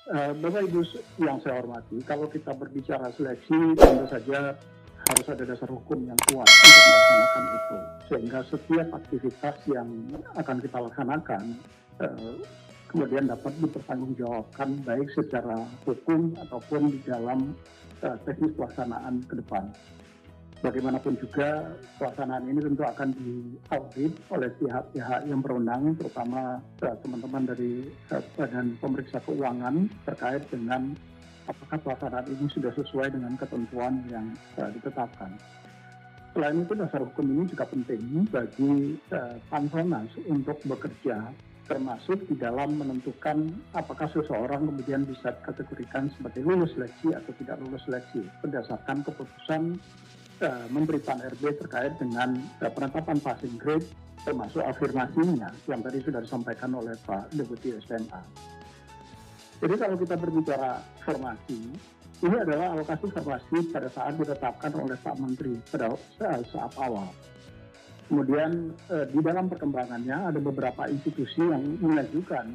Bapak Ibu yang saya hormati, kalau kita berbicara seleksi, tentu saja harus ada dasar hukum yang kuat untuk melaksanakan itu. Sehingga setiap aktivitas yang akan kita laksanakan, kemudian dapat dipertanggungjawabkan baik secara hukum ataupun di dalam teknis pelaksanaan ke depan. Bagaimanapun juga pelaksanaan ini tentu akan diaudit oleh pihak-pihak yang berwenang, terutama teman-teman dari Badan Pemeriksa Keuangan terkait dengan apakah pelaksanaan ini sudah sesuai dengan ketentuan yang ditetapkan. Selain itu, dasar hukum ini juga penting bagi Panselnas untuk bekerja, termasuk di dalam menentukan apakah seseorang kemudian bisa dikategorikan sebagai lulus seleksi atau tidak lulus seleksi berdasarkan keputusan Menteri Pan-RB terkait dengan penetapan passing grade termasuk afirmasinya yang tadi sudah disampaikan oleh Pak Deputi SPMA. Jadi kalau kita berbicara formasi, ini adalah alokasi formasi pada saat ditetapkan oleh Pak Menteri pada saat awal. Kemudian di dalam perkembangannya ada beberapa institusi yang mengajukan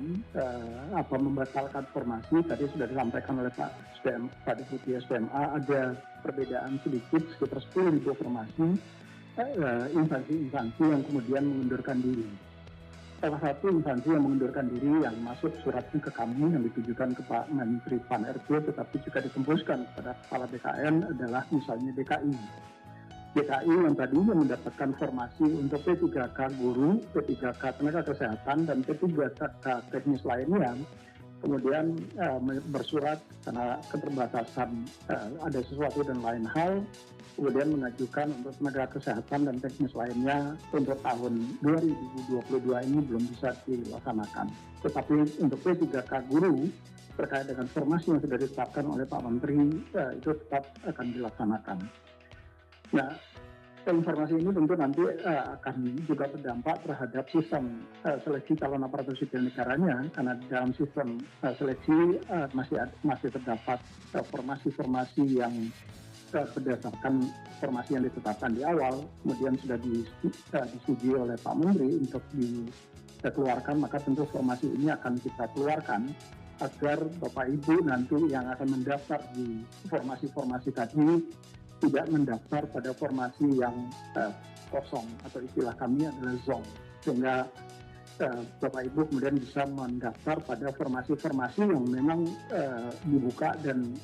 membatalkan formasi. Tadi sudah disampaikan oleh Pak Deputi SPMA, ada perbedaan sedikit sekitar 10.000 formasi instansi-instansi yang kemudian mengundurkan diri. Salah satu instansi yang mengundurkan diri yang masuk suratnya ke kami yang ditujukan ke Pak Menteri Pan-RB tetapi juga ditembuskan kepada Kepala BKN adalah misalnya DKI. DKI yang tadinya mendapatkan formasi untuk P3K guru, P3K tenaga kesehatan, dan P3K teknis lainnya, kemudian bersurat karena keterbatasan ada sesuatu dan lain hal, kemudian mengajukan untuk tenaga kesehatan dan teknis lainnya untuk tahun 2022 ini belum bisa dilaksanakan. Tetapi untuk P3K guru, terkait dengan formasi yang sudah ditetapkan oleh Pak Menteri, itu tetap akan dilaksanakan. Nah, informasi ini tentu nanti akan juga berdampak terhadap sistem seleksi calon aparatur sipil negaranya, karena dalam sistem seleksi masih terdapat formasi-formasi yang berdasarkan formasi yang ditetapkan di awal, kemudian sudah disetujui oleh Pak Menteri untuk dikeluarkan, maka tentu formasi ini akan kita keluarkan agar Bapak Ibu nanti yang akan mendaftar di formasi-formasi tadi tidak mendaftar pada formasi yang kosong atau istilah kami adalah zong, sehingga Bapak Ibu kemudian bisa mendaftar pada formasi-formasi yang memang dibuka dan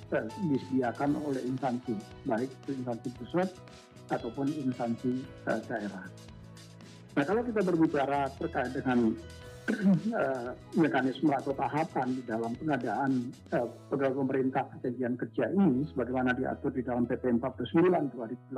disediakan oleh instansi, baik itu instansi pusat ataupun instansi daerah. Nah, kalau kita berbicara terkait dengan mekanisme atau tahapan di dalam pengadaan pegawai pemerintah perjanjian kerja ini sebagaimana diatur di dalam PP 49 2018,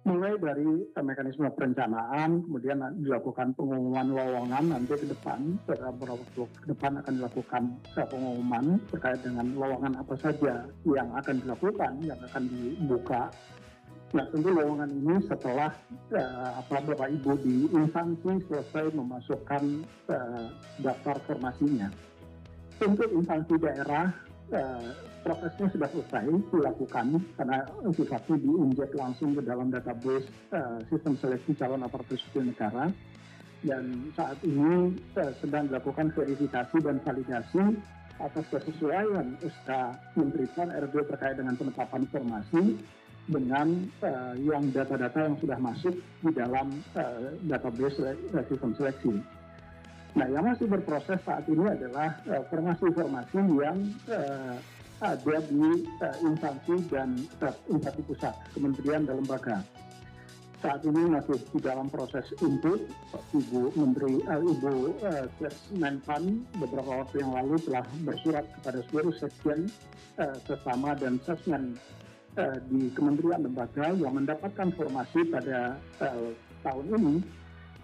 mulai dari mekanisme perencanaan, kemudian dilakukan pengumuman lowongan nanti ke depan, beberapa waktu ke depan akan dilakukan pengumuman terkait dengan lowongan apa saja yang akan dilakukan, yang akan dibuka. Nah, tentu lowongan ini setelah Bapak Ibu di instansi selesai memasukkan daftar formasinya. Untuk instansi daerah, prosesnya sudah selesai dilakukan karena sifatnya diinjek langsung ke dalam database sistem seleksi calon aparatur sipil negara, dan saat ini sedang dilakukan verifikasi dan validasi atas kesesuaian SK Menteri Pan-RB terkait dengan penetapan formasi dengan yang data-data yang sudah masuk di dalam database sistem seleksi. Nah, yang masih berproses saat ini adalah formasi-formasi yang ada di instansi dan instansi pusat, kementerian dan lembaga. Saat ini masih di dalam proses input. Ibu Menteri, Ibu Menpan beberapa waktu yang lalu telah bersurat kepada seluruh sekjen, sesama dan sesmen di kementerian lembaga yang mendapatkan formasi pada tahun ini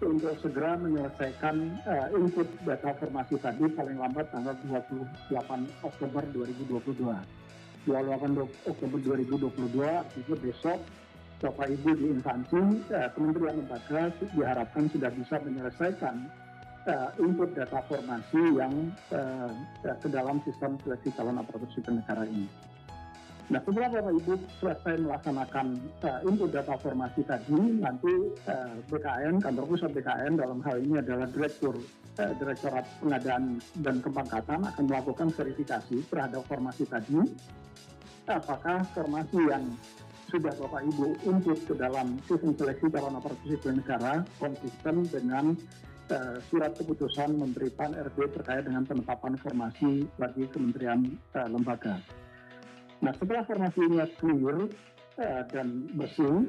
untuk segera menyelesaikan input data formasi tadi paling lambat tanggal 28 Oktober 2022. 28 Oktober 2022 itu besok Bapak Ibu di instansi kementerian lembaga diharapkan sudah bisa menyelesaikan input data formasi yang ke dalam sistem seleksi calon aparatur sipil negara ini. Nah, setelah Bapak Ibu selesai melaksanakan input data formasi tadi, nanti BKN, kantor pusat BKN dalam hal ini adalah Direktorat Pengadaan dan Kepangkatan akan melakukan verifikasi terhadap formasi tadi, apakah formasi yang sudah Bapak Ibu input ke dalam sistem seleksi calon aparatur sipil negara konsisten dengan surat keputusan Menteri PAN RB terkait dengan penetapan formasi bagi kementerian lembaga. Nah, setelah formasi ini clear dan bersih,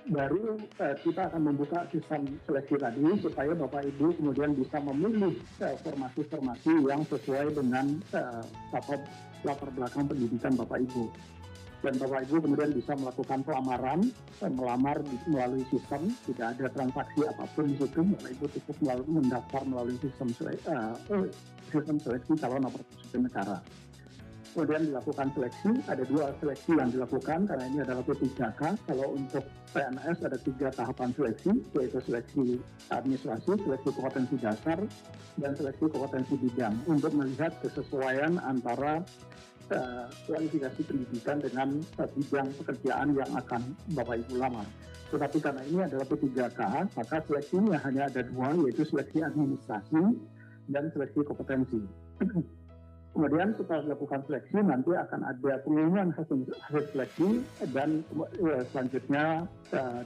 baru kita akan membuka sistem seleksi tadi supaya Bapak Ibu kemudian bisa memilih formasi-formasi yang sesuai dengan latar belakang pendidikan Bapak Ibu. Dan Bapak Ibu kemudian bisa melakukan melamar melalui sistem, tidak ada transaksi apapun di situ. Bapak Ibu cukup mendaftar melalui sistem seleksi calon aparatur sipil negara. Kemudian dilakukan seleksi, ada 2 seleksi yang dilakukan karena ini adalah P3K. Kalau untuk PNS ada 3 tahapan seleksi, yaitu seleksi administrasi, seleksi kompetensi dasar, dan seleksi kompetensi bidang untuk melihat kesesuaian antara kualifikasi pendidikan dengan bidang pekerjaan yang akan Bapak Ibu lamar. Tetapi karena ini adalah P3K, maka seleksinya hanya ada 2, yaitu seleksi administrasi dan seleksi kompetensi. Kemudian setelah dilakukan seleksi, nanti akan ada pengumuman hasil seleksi dan selanjutnya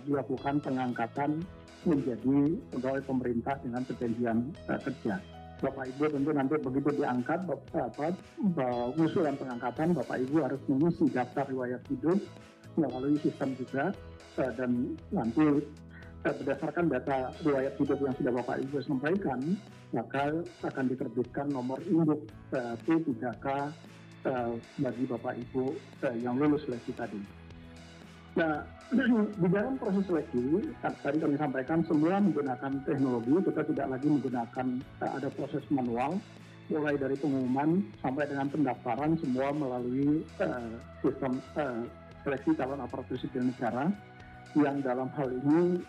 dilakukan pengangkatan menjadi pegawai pemerintah dengan perjanjian kerja. Bapak Ibu tentu nanti begitu diangkat, usulan pengangkatan, Bapak Ibu harus mengisi daftar riwayat hidup melalui sistem juga, dan nanti berdasarkan data riwayat hidup yang sudah Bapak Ibu sampaikan, maka akan diterbitkan nomor induk P3K bagi Bapak Ibu yang lulus seleksi tadi. Nah, di dalam proses seleksi, tadi kami sampaikan semua menggunakan teknologi, kita tidak lagi menggunakan ada proses manual, mulai dari pengumuman sampai dengan pendaftaran semua melalui sistem seleksi calon aparatur sipil negara, yang dalam hal ini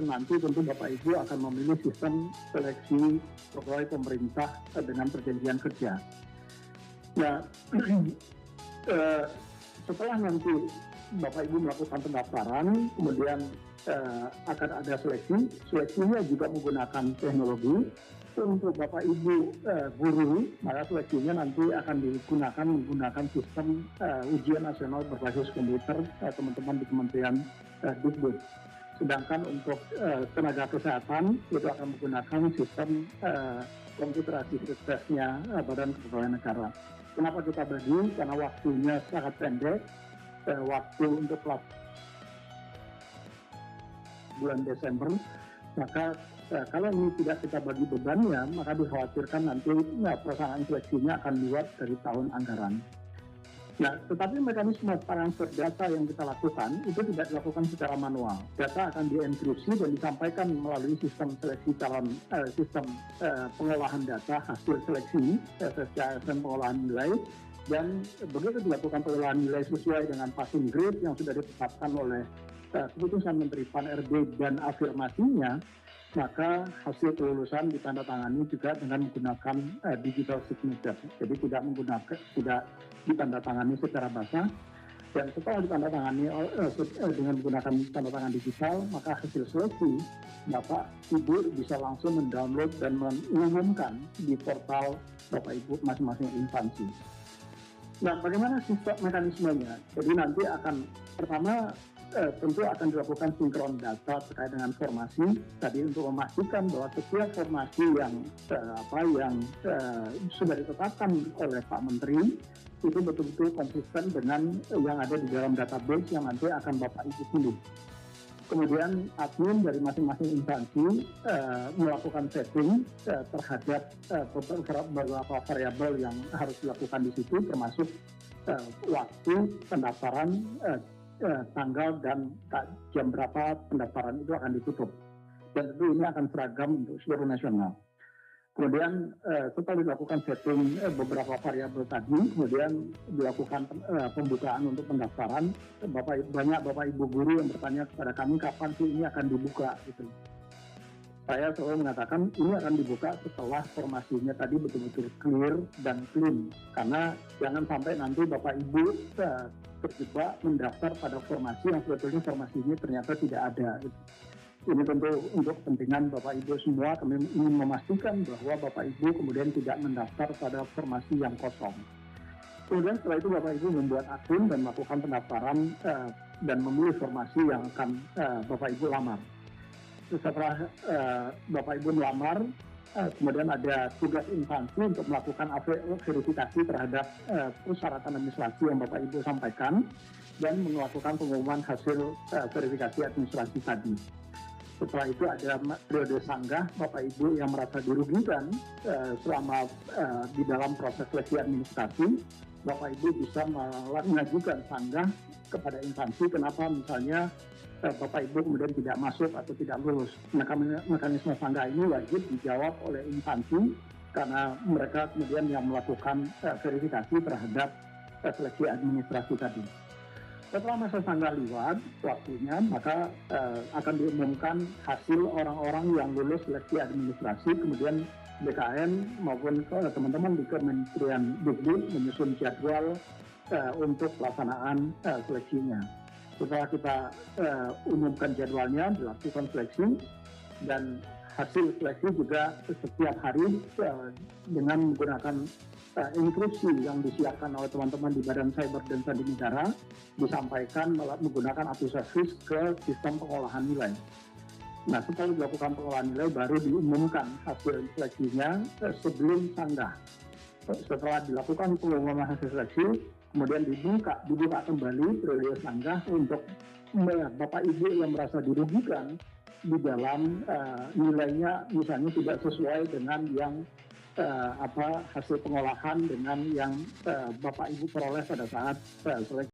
nanti tentu Bapak Ibu akan memilih sistem seleksi pegawai pemerintah dengan perjanjian kerja. Nah, setelah nanti Bapak Ibu melakukan pendaftaran, kemudian akan ada seleksi. Seleksinya juga menggunakan teknologi. Untuk Bapak Ibu guru, maka seleksinya nanti akan menggunakan sistem ujian nasional berbasis komputer teman-teman di Kementerian Dikbud. Sedangkan untuk tenaga kesehatan itu akan menggunakan sistem komputerasi tesnya Badan Kepegawaian Negara. Kenapa kita bagi? Karena waktunya sangat pendek. Waktu untuk bulan Desember, maka kalau ini tidak kita bagi bebannya, maka dikhawatirkan nanti pelaksanaan seleksinya akan dibuat dari tahun anggaran. Nah, tetapi mekanisme transfer data yang kita lakukan itu tidak dilakukan secara manual. Data akan dienkripsi dan disampaikan melalui sistem seleksi sistem pengolahan data hasil seleksi, SSCSM pengolahan nilai, dan begitu dilakukan pengolahan nilai sesuai dengan passing grade yang sudah ditetapkan oleh keputusan Menteri PAN RB dan afirmasinya, maka hasil kelulusan ditandatangani juga dengan menggunakan digital signature. Jadi tidak ditandatangani secara basah, dan setelah ditandatangani dengan menggunakan tanda tangan digital, maka hasil seleksi Bapak Ibu bisa langsung mendownload dan mengumumkan di portal Bapak Ibu masing-masing instansi. Nah, bagaimana sistem mekanismenya? Jadi nanti akan pertama tentu akan dilakukan sinkron data terkait dengan formasi tadi untuk memastikan bahwa setiap formasi yang sudah ditetapkan oleh Pak Menteri itu betul-betul konsisten dengan yang ada di dalam database yang nanti akan Bapak Ibu pilih. Kemudian admin dari masing-masing instansi melakukan setting terhadap beberapa variabel yang harus dilakukan di situ, termasuk waktu pendaftaran, tanggal dan jam berapa pendaftaran itu akan ditutup. Dan tentu ini akan seragam untuk seluruh nasional. Kemudian setelah dilakukan setting beberapa variabel tadi, kemudian dilakukan pembukaan untuk pendaftaran. Banyak Bapak Ibu guru yang bertanya kepada kami kapan sih ini akan dibuka gitu. saya selalu mengatakan ini akan dibuka setelah formasinya tadi betul-betul clear dan clean. Karena jangan sampai nanti Bapak Ibu terjebak mendaftar pada formasi yang sebetulnya formasinya ternyata tidak ada. Ini tentu untuk kepentingan Bapak Ibu semua, kami ingin memastikan bahwa Bapak Ibu kemudian tidak mendaftar pada formasi yang kosong. Kemudian setelah itu Bapak Ibu membuat akun dan melakukan pendaftaran dan memilih formasi yang akan Bapak Ibu lamar. Setelah Bapak Ibu melamar, kemudian ada tugas instansi untuk melakukan verifikasi terhadap persyaratan administrasi yang Bapak Ibu sampaikan dan melakukan pengumuman hasil verifikasi administrasi tadi. Setelah itu ada periode sanggah Bapak Ibu yang merasa dirugikan selama di dalam proses seleksi administrasi. Bapak Ibu bisa mengajukan sanggah kepada instansi kenapa misalnya Bapak Ibu kemudian tidak masuk atau tidak lulus. Mekanisme sanggah ini wajib dijawab oleh instansi karena mereka kemudian yang melakukan verifikasi terhadap seleksi administrasi tadi. Setelah masa sanggah lewat waktunya, maka akan diumumkan hasil orang-orang yang lulus seleksi administrasi, kemudian BKN maupun teman-teman di Kementerian Dikbud menyusun jadwal untuk pelaksanaan seleksinya. Setelah kita umumkan jadwalnya, dilakukan seleksi, dan hasil seleksi juga setiap hari dengan menggunakan instruksi yang disiapkan oleh teman-teman di Badan Cyber dan Sandi Negara disampaikan menggunakan aplikasi ke sistem pengolahan nilai. Nah, setelah dilakukan pengolahan nilai baru diumumkan hasil seleksinya sebelum sanggah. Setelah dilakukan pengumuman hasil seleksi, kemudian dibuka kembali periode sanggah untuk Bapak Ibu yang merasa dirugikan di dalam nilainya misalnya tidak sesuai dengan yang hasil pengolahan dengan yang Bapak Ibu peroleh pada saat seleksi.